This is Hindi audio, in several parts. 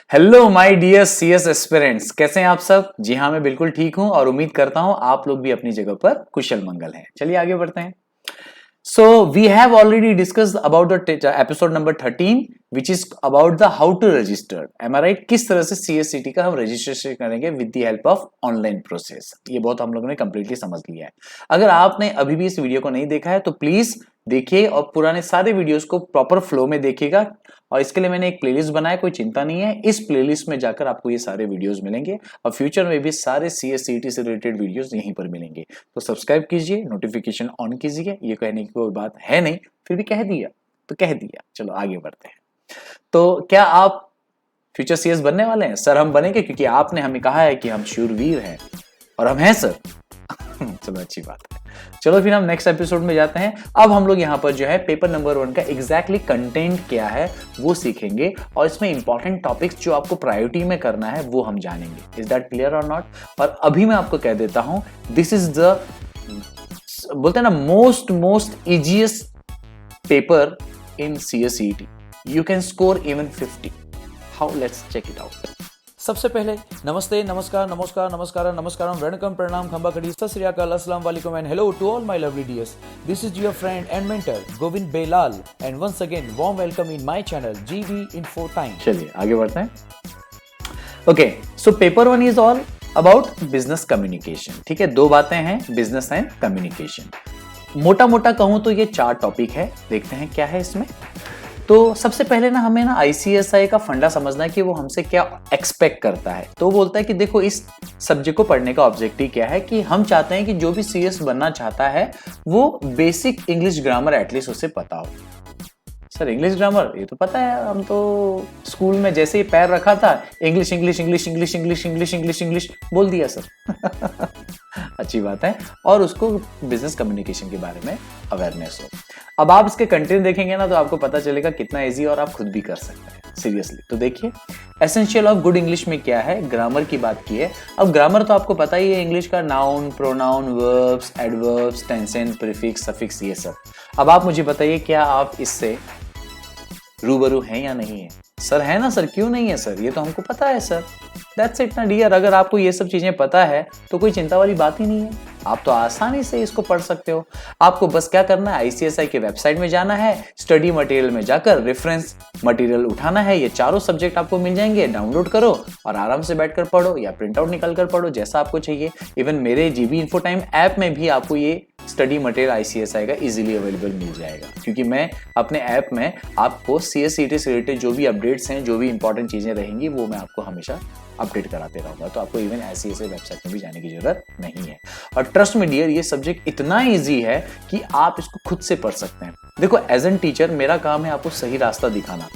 Hello my dear CS aspirants, कैसे हैं आप सब। जी हाँ, मैं बिल्कुल ठीक हूं और उम्मीद करता हूं आप लोग भी अपनी जगह पर कुशल मंगल हैं। चलिए आगे बढ़ते हैं। So we have already discussed about the episode number 13 which is about the how to register. Am I right? किस तरह से CSCT का हम रजिस्ट्रेशन करेंगे with the help of online process. ये बहुत हम लोगों ने completely समझ लिया है। अगर आपने अभी भी इस वीडियो को नहीं देखा है तो प्लीज देखिए और पुराने सारे वीडियोस को प्रॉपर फ्लो में देखिएगा। और इसके लिए मैंने एक प्लेलिस्ट बनाया, कोई चिंता नहीं है। इस प्लेलिस्ट में जाकर आपको ये सारे वीडियोस मिलेंगे और फ्यूचर में भी सारे CSCT से रिलेटेड वीडियोस यहीं पर मिलेंगे। तो सब्सक्राइब कीजिए, नोटिफिकेशन ऑन कीजिए। ये कहने की कोई बात है नहीं, फिर भी कह दिया तो कह दिया। चलो आगे बढ़ते हैं। तो क्या आप फ्यूचर CS बनने वाले हैं? सर हम बनेंगे क्योंकि आपने हमें कहा है कि हम शूरवीर हैं और हम हैं सर। चलो अच्छी बात है। चलो फिर हम नेक्स्ट एपिसोड में जाते हैं। अब हम लोग यहाँ पर जो है पेपर नंबर 1 का एग्जैक्टली कंटेंट क्या है वो सीखेंगे और इसमें इंपॉर्टेंट टॉपिक्स जो आपको प्रायोरिटी में करना है वो हम जानेंगे। इज दैट क्लियर और नॉट? और अभी मैं आपको कह देता हूं, दिस इज द बोलते हैं ना most easiest paper in CSCT। You can score even 50। How? Let's check it out. सबसे पहले नमस्ते, नमस्कार, नमस्कार, नमस्कार, नमस्कारम, वणकम, प्रणाम, खंबा खड़ी, सत श्री अकाल, अस्सलाम वालेकुम and hello to all my lovely dears. This is your friend and mentor Govind Belal and once again warm welcome in my channel GV Info Time। चलिए आगे बढ़ते हैं। Okay, so paper 1 is all about business communication. ठीक है, दो बातें हैं, बिजनेस एंड कम्युनिकेशन। मोटा मोटा कहूं तो ये 4 टॉपिक है। देखते हैं क्या है इसमें। तो सबसे पहले ना हमें ना ICSI का फंडा समझना है कि वो हमसे क्या एक्सपेक्ट करता है। तो बोलता है कि देखो इस सब्जेक्ट को पढ़ने का ऑब्जेक्टिव क्या है कि हम चाहते हैं कि जो भी CS बनना चाहता है वो बेसिक इंग्लिश ग्रामर एटलीस्ट उसे पता हो। सर इंग्लिश ग्रामर ये तो पता है, हम तो स्कूल में जैसे ही पैर रखा था English English English English English English English English बोल दिया सर। अच्छी बात है। और उसको बिजनेस कम्युनिकेशन के बारे में अवेयरनेस हो। अब आप इसके कंटेंट देखेंगे ना तो आपको पता चलेगा कितना इजी और आप खुद भी कर सकते हैं सीरियसली। तो देखिए एसेंशियल ऑफ गुड इंग्लिश में क्या है, ग्रामर की बात की है। अब ग्रामर तो आपको पता ही है, इंग्लिश का noun, pronoun, verbs, adverbs, tenses, prefix, suffix, ये सब। अब आप मुझे बताइए क्या आप इससे रूबरू हैं या नहीं है? सर है ना सर, क्यों नहीं है सर, ये तो हमको पता है सर। दैट्स इट ना डियर। अगर आपको ये सब चीजें पता है तो कोई चिंता वाली बात ही नहीं है, आप तो आसानी से इसको पढ़ सकते हो। आपको बस क्या करना है, ICSI के वेबसाइट में जाना है, स्टडी मटेरियल में जाकर रेफरेंस मटेरियल उठाना है। ये चारों सब्जेक्ट आपको मिल जाएंगे, डाउनलोड करो और आराम से बैठकर पढ़ो या प्रिंट आउट निकाल कर पढ़ो, जैसा आपको चाहिए। इवन मेरे GV Info Time ऐप में भी आपको ये स्टडी मटेरियल ICSI का इजीली अवेलेबल मिल जाएगा, क्योंकि मैं अपने ऐप में आपको CSCT से रिलेटेड जो भी अपडेट्स हैं, जो भी इंपॉर्टेंट चीजें रहेंगी वो मैं आपको हमेशा अपडेट कराते रहूंगा। तो आपको इवन ICSI वेबसाइट में भी जाने की जरूरत नहीं है। और ट्रस्ट में डियर, ये सब्जेक्ट इतना इजी है कि आप इसको खुद से पढ़ सकते हैं। देखो एज एन टीचर मेरा काम है आपको सही रास्ता दिखाना,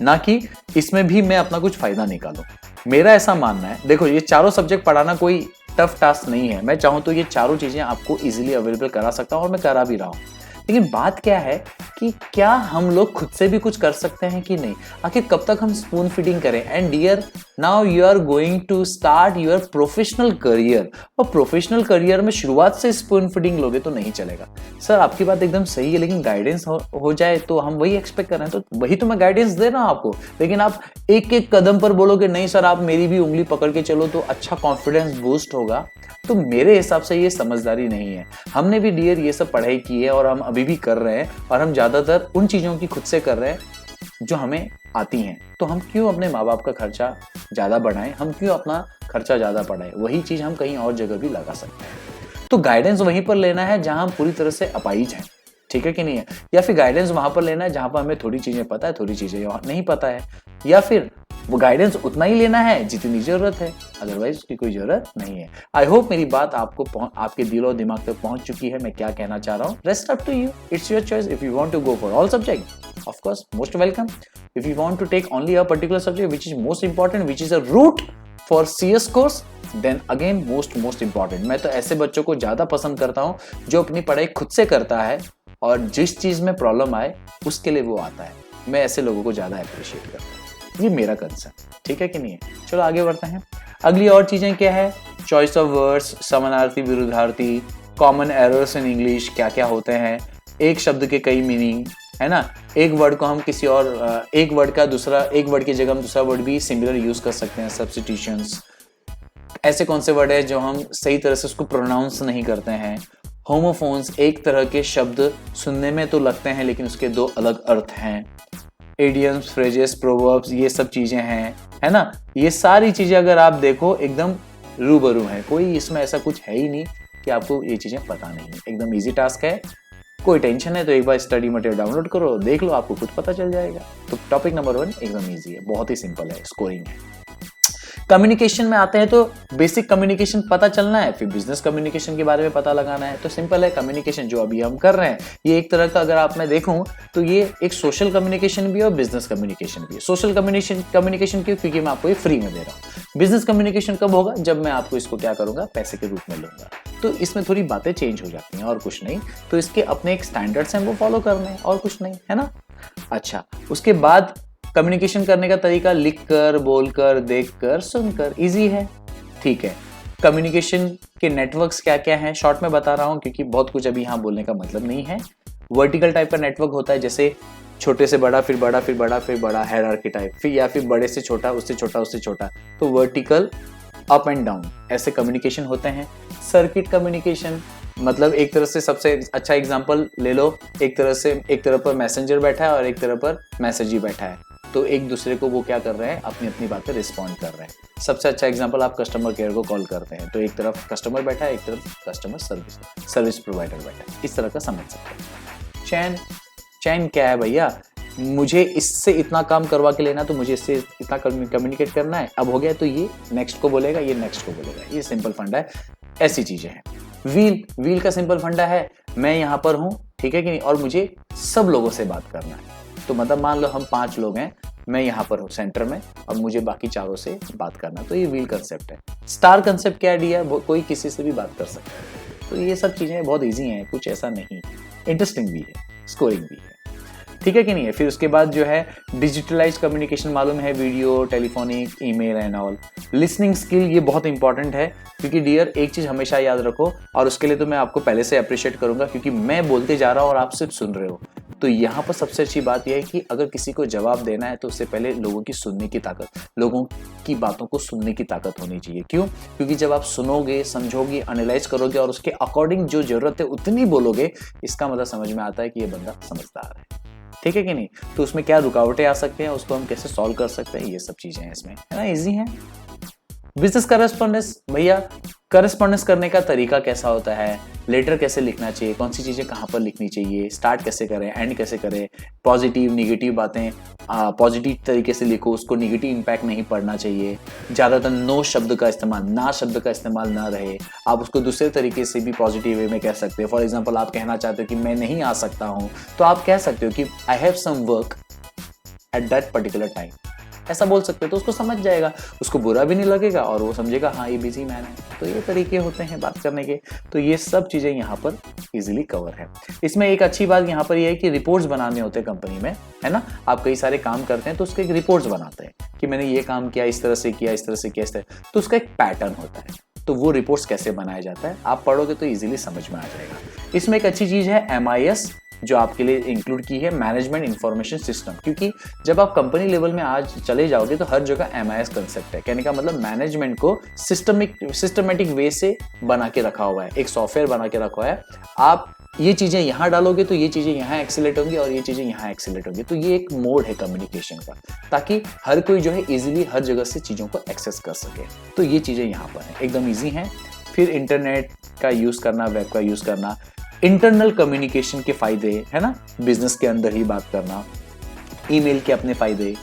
ना कि इसमें भी मैं अपना कुछ फायदा निकालूं। मेरा ऐसा मानना है, देखो ये चारों सब्जेक्ट पढ़ाना कोई टफ टास्क नहीं है। मैं चाहूं तो ये चारों चीजें आपको इजीली अवेलेबल करा सकता हूं और मैं करा भी रहा हूं। लेकिन बात क्या है कि क्या हम लोग खुद से भी कुछ कर सकते हैं कि नहीं? आखिर कब तक हम स्पून फीडिंग करें? And dear, now you are going to start your professional career, और प्रोफेशनल करियर में शुरुआत से स्पून फीडिंग लोगे तो नहीं चलेगा। सर आपकी बात एकदम सही है, लेकिन गाइडेंस हो जाए तो हम वही एक्सपेक्ट कर रहे हैं। तो वही तो मैं गाइडेंस दे रहा हूं आपको, लेकिन आप एक एक कदम पर बोलोगे नहीं सर आप मेरी भी उंगली पकड़ के चलो तो अच्छा कॉन्फिडेंस बूस्ट होगा, तो मेरे हिसाब से ये समझदारी नहीं है। हमने भी डियर ये सब पढ़ाई की है और हम अभी भी कर रहे हैं, और हम ज्यादातर उन चीजों की खुद से कर रहे हैं जो हमें आती हैं। तो हम क्यों अपने माँ बाप का खर्चा ज्यादा बढ़ाएं, हम क्यों अपना खर्चा ज्यादा बढ़ाएं? वही चीज हम कहीं और जगह भी लगा सकते हैं। तो गाइडेंस वहीं पर लेना है जहां हम पूरी तरह से अपाहिज हैं, ठीक है कि नहीं है? या फिर गाइडेंस वहां पर लेना है जहां पर हमें थोड़ी चीजें पता है, थोड़ी चीजें नहीं पता है, या फिर वो गाइडेंस उतना ही लेना है जितनी जरूरत है, अदरवाइज उसकी कोई जरूरत नहीं है। आई होप मेरी बात आपके दिल और दिमाग तक पहुंच चुकी है, मैं क्या कहना चाह रहा हूँ। Rest up to you, it's your choice. If you want to go for all subject, of course most welcome. If you want to take only a particular subject which is most important, which is a route for CS course, then again most important. मैं तो ऐसे बच्चों को ज्यादा पसंद करता हूँ जो अपनी पढ़ाई खुद से करता है और जिस चीज में प्रॉब्लम आए उसके लिए वो आता है। मैं ऐसे लोगों को ज्यादा अप्रिशिएट करता हूँ, ये मेरा कंसर्न, ठीक है कि नहीं है? चलो आगे बढ़ते हैं। अगली और चीजें क्या है, चॉइस ऑफ वर्ड्स, समानार्थी, विरुद्धार्थी, कॉमन एरर्स इन इंग्लिश क्या क्या होते हैं, एक शब्द के कई मीनिंग, है ना। एक वर्ड को हम किसी और एक वर्ड की जगह हम दूसरा वर्ड भी सिमिलर यूज कर सकते हैं, सब्स्टिट्यूशंस। ऐसे कौन से वर्ड है जो हम सही तरह से उसको प्रोनाउंस नहीं करते हैं। होमोफोन्स, एक तरह के शब्द सुनने में तो लगते हैं लेकिन उसके दो अलग अर्थ हैं। इडियम्स, फ्रेजेस, प्रोवर्ब्स, ये सब चीजें हैं, है ना। ये सारी चीजें अगर आप देखो एकदम रूबरू हैं, कोई इसमें ऐसा कुछ है ही नहीं कि आपको ये चीजें पता नहीं है। एकदम इजी टास्क है, कोई टेंशन है तो एक बार स्टडी मटेरियल डाउनलोड करो, देख लो, आपको कुछ पता चल जाएगा। तो टॉपिक नंबर 1 एकदम इजी है, बहुत ही सिंपल है, स्कोरिंग है। कम्युनिकेशन में आते हैं तो बेसिक कम्युनिकेशन पता चलना है, फिर बिजनेस कम्युनिकेशन के बारे में पता लगाना है। तो सिंपल है, कम्युनिकेशन जो अभी हम कर रहे हैं ये एक तरह का, अगर आप मैं देखूं तो ये एक सोशल कम्युनिकेशन भी है और बिजनेस कम्युनिकेशन भी है। सोशल कम्युनिकेशन क्यों? क्योंकि मैं आपको ये फ्री में दे रहा हूँ। बिजनेस कम्युनिकेशन कब होगा? जब मैं आपको इसको क्या करूंगा, पैसे के रूप में लूंगा। तो इसमें थोड़ी बातें चेंज हो जाती हैं और कुछ नहीं। तो इसके अपने एक स्टैंडर्ड्स हैं, वो फॉलो करने हैं और कुछ नहीं, है ना। अच्छा, उसके बाद कम्युनिकेशन करने का तरीका लिखकर, बोलकर, देखकर, सुनकर, इजी है, ठीक है। कम्युनिकेशन के नेटवर्क्स क्या क्या हैं, शॉर्ट में बता रहा हूं क्योंकि बहुत कुछ अभी यहां बोलने का मतलब नहीं है। वर्टिकल टाइप का नेटवर्क होता है, जैसे छोटे से बड़ा, फिर बड़ा, फिर बड़ा, फिर बड़ा, हायरार्की टाइप, फिर या फिर बड़े से छोटा, उससे छोटा, उससे छोटा। तो वर्टिकल, अप एंड डाउन, ऐसे कम्युनिकेशन होते हैं। सर्किट कम्युनिकेशन मतलब एक तरह से सबसे अच्छा एग्जांपल ले लो, एक तरफ पर मैसेंजर बैठा है और एक तरफ पर मैसेज ही बैठा है, तो एक दूसरे को वो क्या कर रहे हैं, अपनी अपनी बातें रिस्पॉन्ड कर रहे हैं। सबसे अच्छा एग्जांपल, आप कस्टमर केयर को कॉल करते हैं तो एक तरफ कस्टमर बैठा है, एक तरफ कस्टमर सर्विस प्रोवाइडर बैठा है। इस तरह का समझ सकते हैं। चैन क्या है भैया, मुझे इससे इतना काम करवा के लेना तो मुझे इससे इतना कम्युनिकेट करना है, अब हो गया तो ये नेक्स्ट को बोलेगा, ये नेक्स्ट को बोलेगा, ये सिंपल फंडा है। ऐसी चीजें हैं। व्हील का सिंपल फंडा है, मैं यहाँ पर हूँ, ठीक है कि नहीं, और मुझे सब लोगों से बात करना है। तो मतलब मान लो हम 5 लोग हैं, मैं यहाँ पर हूँ सेंटर में और मुझे बाकी चारों से बात करना, तो ये व्हील कंसेप्ट है। स्टार कंसेप्ट क्या आइडिया, कोई किसी से भी बात कर सकता है। तो ये सब चीजें बहुत इजी हैं, कुछ ऐसा नहीं, इंटरेस्टिंग भी है, स्कोरिंग भी है, ठीक है कि नहीं है। फिर उसके बाद जो है डिजिटलाइज कम्युनिकेशन, मालूम है, video, telephonic, email and all. Listening skill, ये बहुत इंपॉर्टेंट है क्योंकि डियर एक चीज हमेशा याद रखो, और उसके लिए तो मैं आपको पहले से अप्रिशिएट करूंगा क्योंकि मैं बोलते जा रहा हूं और आप सिर्फ सुन रहे हो। तो यहाँ पर सबसे अच्छी बात यह है कि अगर किसी को जवाब देना है तो उससे पहले लोगों की सुनने की ताकत, लोगों की बातों को सुनने की ताकत होनी चाहिए। क्यों? क्योंकि जब आप सुनोगे, समझोगे, एनालाइज करोगे और उसके अकॉर्डिंग जो जरूरत है उतनी बोलोगे, इसका मतलब समझ में आता है कि ये बंदा समझदार है, ठीक है कि नहीं। तो उसमें क्या रुकावटें आ सकते हैं, उसको हम कैसे सॉल्व कर सकते हैं, ये सब चीजें हैं इसमें, है ना, इजी है। बिजनेस करस्पॉन्डेंस, भैया करस्पॉन्डेंस करने का तरीका कैसा होता है, लेटर कैसे लिखना चाहिए, कौन सी चीजें कहाँ पर लिखनी चाहिए, स्टार्ट कैसे करें, एंड कैसे करें, पॉजिटिव निगेटिव बातें पॉजिटिव तरीके से लिखो, उसको निगेटिव इंपैक्ट नहीं पड़ना चाहिए। ज्यादातर नो शब्द का इस्तेमाल, ना शब्द का इस्तेमाल ना रहे। आप उसको दूसरे तरीके से भी पॉजिटिव वे में कह सकते हो। फॉर एग्जाम्पल, आप कहना चाहते हो कि मैं नहीं आ सकता हूँ, तो आप कह सकते हो कि I have some work at that particular time, ऐसा बोल सकते हो। तो उसको समझ जाएगा, उसको बुरा भी नहीं लगेगा और वो समझेगा हाँ ये बिजी मैन है। तो ये तरीके होते हैं बात करने के। तो ये सब चीजें यहाँ पर इजीली कवर है। इसमें एक अच्छी बात यहाँ पर ये है कि रिपोर्ट्स बनाने होते हैं कंपनी में, है ना। आप कई सारे काम करते हैं तो उसके एक रिपोर्ट्स बनाते हैं कि मैंने ये काम किया, इस तरह से किया, इस तरह से किया, इस तरह। तो उसका एक पैटर्न होता है। तो वो रिपोर्ट्स कैसे बनाया जाता है आप पढ़ोगे तो इजीली समझ में आ जाएगा। इसमें एक अच्छी चीज है MIS, जो आपके लिए इंक्लूड की है, मैनेजमेंट इंफॉर्मेशन सिस्टम। क्योंकि जब आप कंपनी लेवल में आज चले जाओगे तो हर जगह MIS कंसेप्ट है। कहने का मतलब मैनेजमेंट को सिस्टमेटिक वे से बना के रखा हुआ है, एक सॉफ्टवेयर बना के रखा हुआ है। आप ये चीजें यहाँ डालोगे तो ये चीजें यहाँ एक्सीलेट होंगी और ये चीजें यहाँ एक्सीलेट होंगी। तो ये एक मोड है कम्युनिकेशन का, ताकि हर कोई जो है इजीली हर जगह से चीजों को एक्सेस कर सके। तो ये चीजें यहाँ पर है, एकदम ईजी हैं। फिर इंटरनेट का यूज करना, वेब का यूज करना, इंटरनल कम्युनिकेशन के फायदे, है ना, बिजनेस के अंदर ही बात करना, ईमेल के अपने फायदे,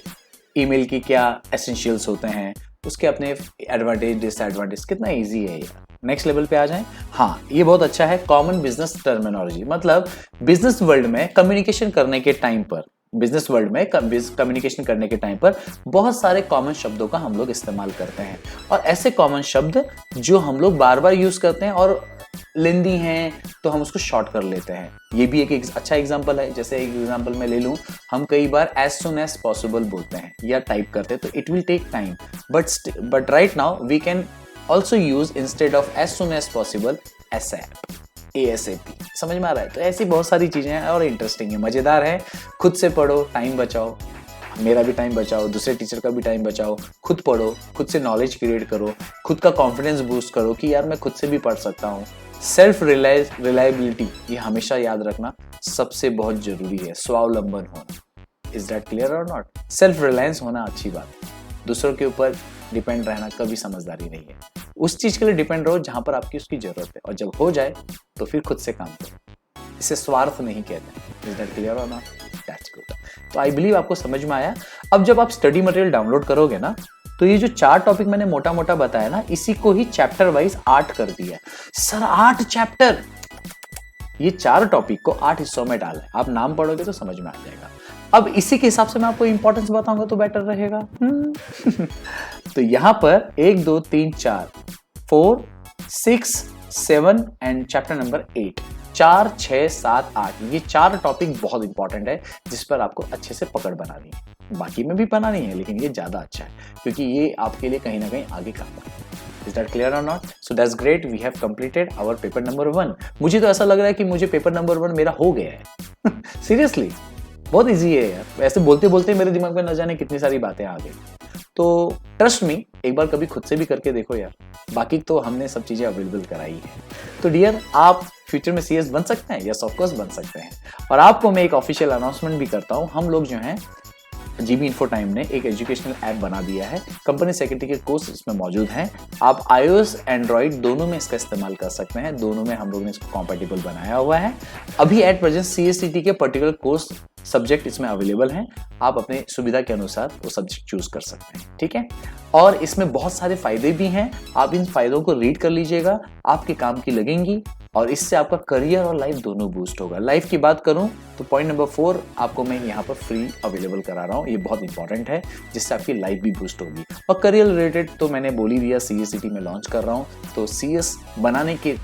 ईमेल की क्या एसेंशियल्स होते हैं, उसके अपने एडवांटेज डिसएडवांटेज, कितना इजी है यार। नेक्स्ट लेवल पे आ जाएं। हाँ, ये बहुत अच्छा है, कॉमन बिजनेस टर्मिनोलॉजी। मतलब बिजनेस वर्ल्ड में कम्युनिकेशन करने के टाइम पर, बिजनेस वर्ल्ड में कम्युनिकेशन करने के टाइम पर बहुत सारे कॉमन शब्दों का हम लोग इस्तेमाल करते हैं, और ऐसे कॉमन शब्द जो हम लोग बार बार यूज करते हैं और लेंदी हैं तो हम उसको शॉर्ट कर लेते हैं। ये भी एक अच्छा एग्जांपल है। जैसे एक एग्जांपल मैं ले लूं, हम कई बार एज सुन एज पॉसिबल बोलते हैं या टाइप करते हैं, तो it will take time, but right now we can also use instead of as soon as possible ASAP। समझ में आ रहा है? तो ऐसी बहुत सारी चीजें हैं और इंटरेस्टिंग है, मजेदार है। खुद से पढ़ो, टाइम बचाओ, मेरा भी टाइम बचाओ, दूसरे टीचर का भी टाइम बचाओ, खुद पढ़ो, खुद से नॉलेज क्रिएट करो, खुद का कॉन्फिडेंस बूस्ट करो कि यार मैं खुद से भी पढ़ सकता हूँ। सेल्फ रिलायबिलिटी, ये हमेशा याद रखना सबसे बहुत जरूरी है, स्वावलंबन होना। इज दैट क्लियर और नॉट? सेल्फ रिलायंस होना अच्छी बात है, दूसरों के ऊपर डिपेंड रहना कभी समझदारी नहीं है। उस चीज के लिए डिपेंड रहो जहां पर आपकी उसकी जरूरत है, और जब हो जाए तो फिर खुद से काम करो। इसे स्वार्थ नहीं कहते। इज दैट क्लियर और नॉट? That's good. तो आई बिलीव आपको समझ में आया। अब जब आप स्टडी मटेरियल डाउनलोड करोगे ना, तो ये जो 4 टॉपिक मैंने मोटा मोटा बताया ना, इसी को ही चैप्टर वाइज 8 कर दिया है। सर 8 चैप्टर, ये 4 टॉपिक को 8 हिस्सों में डाला है। आप नाम पढ़ोगे तो समझ में आ जाएगा। अब इसी के हिसाब से मैं आपको इंपॉर्टेंस बताऊंगा तो बेटर रहेगा। तो यहां पर 1 2 3 4 4 6 7 एंड चैप्टर नंबर 8, 4 6 7 8, ये 4 टॉपिक बहुत इंपॉर्टेंट है जिस पर आपको अच्छे से पकड़ बनानी है। बाकी में भी बनानी है, लेकिन ये ज्यादा अच्छा है क्योंकि ये आपके लिए कहीं ना कहीं आगे काम आएगा। Is that clear or not? So that's great. We have completed our paper number 1. मुझे तो ऐसा लग रहा है कि मुझे पेपर नंबर 1 मेरा हो गया है। सीरियसली बहुत इजी है यार, वैसे बोलते बोलते मेरे दिमाग में न जाने कितनी सारी बातें आ गई। तो ट्रस्ट मी, एक बार कभी खुद से भी करके देखो यार, बाकी तो हमने सब चीजें अवेलेबल कराई है। तो डियर, आप फ्यूचर में सीएस बन सकते हैं? यस ऑफ कोर्स बन सकते हैं। और आपको मैं एक ऑफिशियल अनाउंसमेंट भी करता हूं, हम लोग जो हैं जीबी इन्फो टाइम ने एक एजुकेशनल ऐप बना दिया है। कंपनी सेक्रेटरी के कोर्स इसमें मौजूद हैं। आप iOS एंड्रॉइड दोनों में इसका इस्तेमाल कर सकते हैं, दोनों में हम लोगों ने इसको कॉम्पेटिबल बनाया हुआ है। अभी एट प्रेजेंट CSCT के पर्टिकुलर कोर्स सब्जेक्ट इसमें अवेलेबल हैं, आप अपने सुविधा के अनुसार वो सब्जेक्ट चूज कर सकते हैं, ठीक है। और इसमें बहुत सारे फायदे भी हैं, आप इन फायदों को रीड कर लीजिएगा, आपके काम की लगेंगी और इससे आपका करियर और लाइफ दोनों बूस्ट होगा। लाइफ की बात करूं तो पॉइंट नंबर 4 आपको मैं यहाँ पर फ्री अवेलेबल करा रहा हूँ, ये बहुत इंपॉर्टेंट है जिससे आपकी लाइफ भी बूस्ट होगी। और करियर रिलेटेड तो मैंने बोल ही दिया, CSCT में लॉन्च कर रहा हूँ, तो CS बनाने के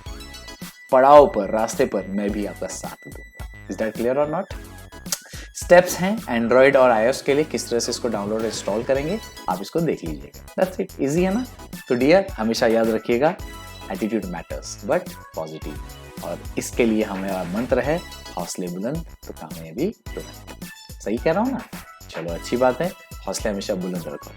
पड़ाव पर, रास्ते पर मैं भी आपका साथ दूंगा। इज दैट क्लियर और नॉट? स्टेप्स हैं एंड्रॉइड और iOS के लिए, किस तरह से इसको डाउनलोड इंस्टॉल करेंगे आप इसको देख लीजिएगा। दैट्स इट, इजी है ना? तो डियर, हमेशा याद रखिएगा, एटीट्यूड मैटर्स बट पॉजिटिव। और इसके लिए हमारा मंत्र है, हौसले बुलंद तो कामयाबी तुरंत। सही कह रहा हूँ ना? चलो अच्छी बात है, हौसले हमेशा बुलंद रखो।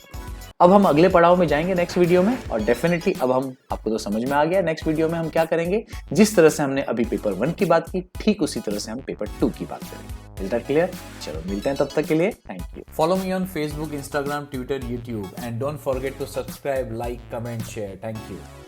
अब हम अगले पड़ाव में जाएंगे नेक्स्ट वीडियो में, और डेफिनेटली अब हम, आपको तो समझ में आ गया, नेक्स्ट वीडियो में हम क्या करेंगे, जिस तरह से हमने अभी पेपर 1 की बात की, ठीक उसी तरह से हम पेपर 2 की बात करेंगे। Is that clear? चलो मिलते हैं तब तक के लिए, thank you. Follow me on Facebook, Instagram, Twitter, YouTube, and don't forget to subscribe, like, comment, share. Thank you.